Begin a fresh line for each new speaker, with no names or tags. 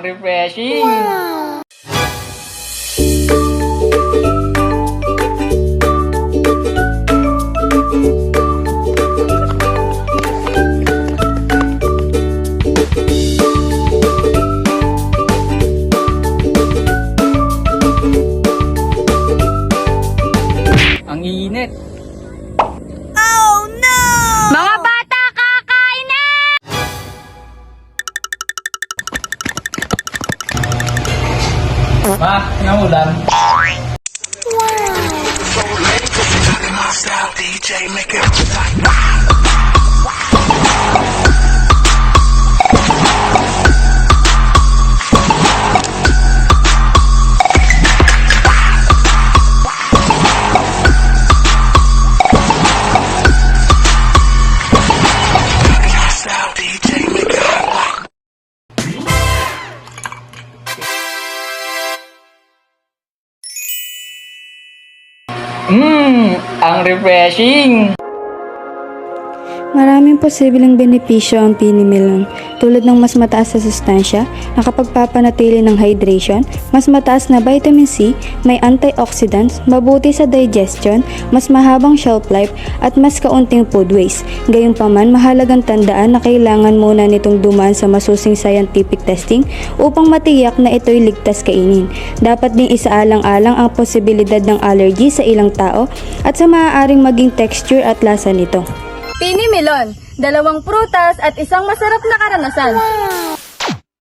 refreshing! Ang init!
Mga bata, kakain na!
Ma, naulan. Ang refreshing!
Maraming posibleng benepisyo ang pinimelon, tulad ng mas mataas na sustansya, nakapagpapanatili ng hydration, mas mataas na vitamin C, may antioxidants, mabuti sa digestion, mas mahabang shelf life, at mas kaunting food waste. Gayunpaman, mahalagang tandaan na kailangan muna nitong dumaan sa masusing scientific testing upang matiyak na ito'y ligtas kainin. Dapat ding isaalang-alang ang posibilidad ng allergy sa ilang tao at sa maaaring maging texture at lasa nito.
Pinimelon, 2 prutas at isang masarap na karanasan.